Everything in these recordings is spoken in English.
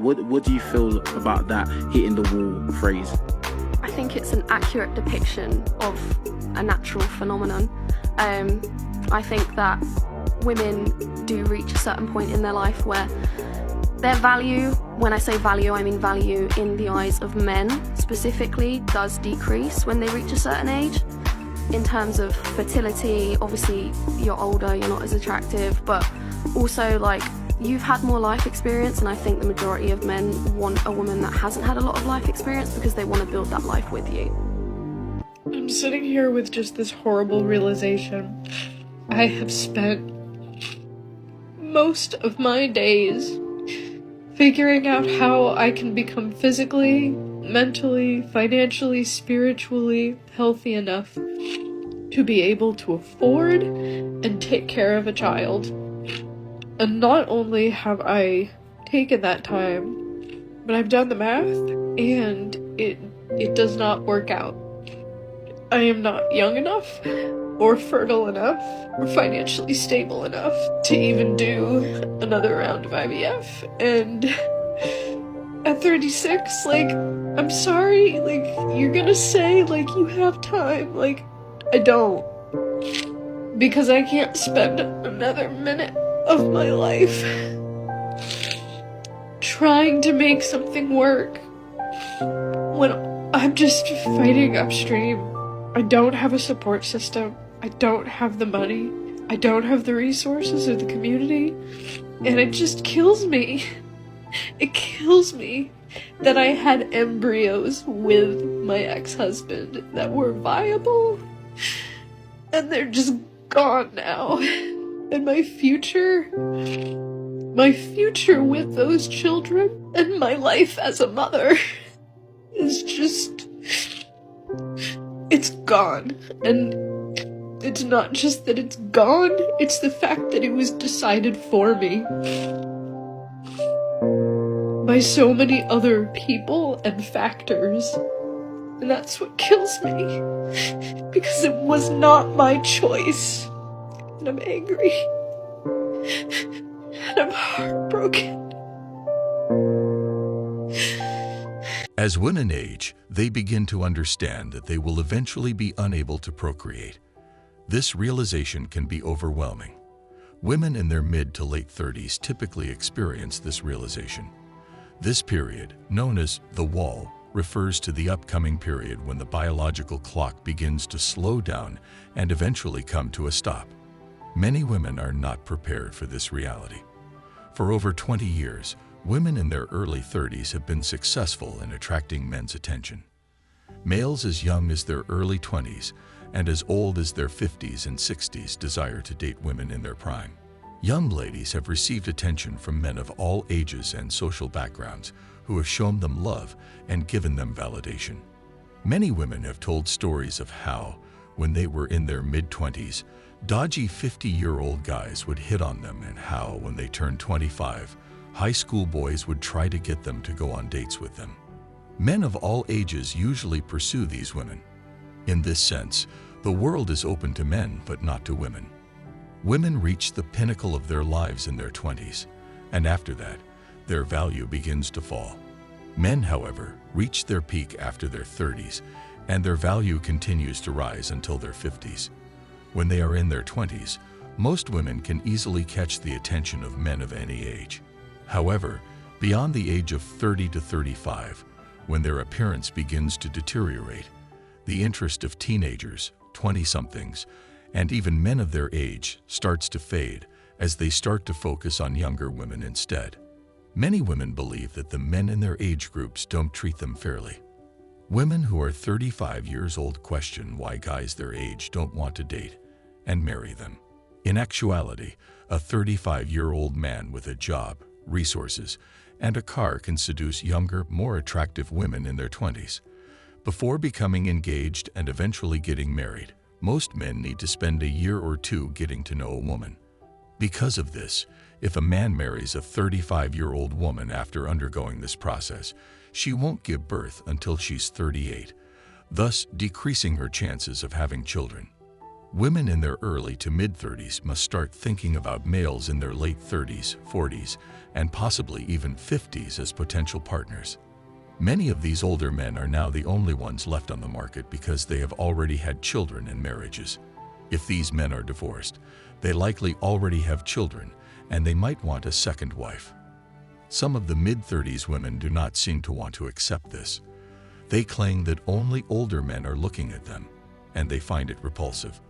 What do you feel about that hitting the wall phrase? I think it's an accurate depiction of a natural phenomenon. I think that women do reach a certain point in their life where their value, when I say value, I mean value in the eyes of men specifically, does decrease when they reach a certain age. In terms of fertility, obviously you're older, you're not as attractive, but also like you've had more life experience, and I think the majority of men want a woman that hasn't had a lot of life experience because they want to build that life with you. I'm sitting here with just this horrible realization. I have spent most of my days figuring out how I can become physically, mentally, financially, spiritually healthy enough to be able to afford and take care of a child. And not only have I taken that time, but I've done the math, and it does not work out. I am not young enough, or fertile enough, or financially stable enough to even do another round of IVF. And at 36, like, I'm sorry, like, you're gonna say, like, you have time. Like, I don't. Because I can't spend another minute of my life trying to make something work when I'm just fighting upstream. I don't have a support system. I don't have the money. I don't have the resources or the community. And it just kills me. It kills me that I had embryos with my ex-husband that were viable, and they're just gone now. And my future with those children and my life as a mother is just, it's gone. And it's not just that it's gone, it's the fact that it was decided for me by so many other people and factors. And that's what kills me, because it was not my choice. And I'm angry. And I'm heartbroken. As women age, they begin to understand that they will eventually be unable to procreate. This realization can be overwhelming. Women in their mid to late 30s typically experience this realization. This period, known as the wall, refers to the upcoming period when the biological clock begins to slow down and eventually come to a stop. Many women are not prepared for this reality. For over 20 years, women in their early 30s have been successful in attracting men's attention. Males as young as their early 20s and as old as their 50s and 60s desire to date women in their prime. Young ladies have received attention from men of all ages and social backgrounds who have shown them love and given them validation. Many women have told stories of how, when they were in their mid-20s, dodgy 50-year-old guys would hit on them, and how, when they turned 25, high school boys would try to get them to go on dates with them. Men of all ages usually pursue these women. In this sense, the world is open to men but not to women. Women reach the pinnacle of their lives in their 20s, and after that, their value begins to fall. Men, however, reach their peak after their 30s, and their value continues to rise until their 50s. When they are in their 20s, most women can easily catch the attention of men of any age. However, beyond the age of 30 to 35, when their appearance begins to deteriorate, the interest of teenagers, 20-somethings, and even men of their age starts to fade as they start to focus on younger women instead. Many women believe that the men in their age groups don't treat them fairly. Women who are 35 years old question why guys their age don't want to date and marry them. In actuality, a 35-year-old man with a job, resources, and a car can seduce younger, more attractive women in their 20s. Before becoming engaged and eventually getting married, most men need to spend a year or two getting to know a woman. Because of this, if a man marries a 35-year-old woman after undergoing this process, she won't give birth until she's 38, thus decreasing her chances of having children. Women in their early to mid-30s must start thinking about males in their late 30s, 40s, and possibly even 50s as potential partners. Many of these older men are now the only ones left on the market because they have already had children and marriages. If these men are divorced, they likely already have children, and they might want a second wife. Some of the mid-30s women do not seem to want to accept this. They claim that only older men are looking at them, and they find it repulsive.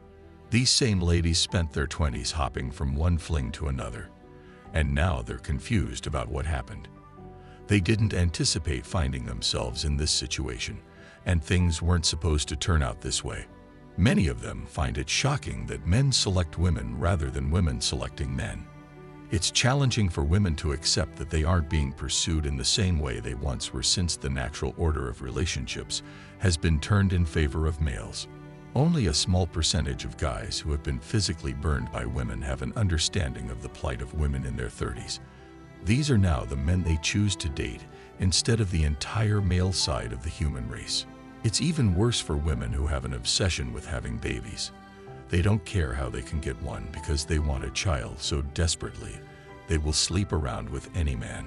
These same ladies spent their 20s hopping from one fling to another, and now they're confused about what happened. They didn't anticipate finding themselves in this situation, and things weren't supposed to turn out this way. Many of them find it shocking that men select women rather than women selecting men. It's challenging for women to accept that they aren't being pursued in the same way they once were, since the natural order of relationships has been turned in favor of males. Only a small percentage of guys who have been physically burned by women have an understanding of the plight of women in their 30s. These are now the men they choose to date instead of the entire male side of the human race. It's even worse for women who have an obsession with having babies. They don't care how they can get one because they want a child so desperately they will sleep around with any man.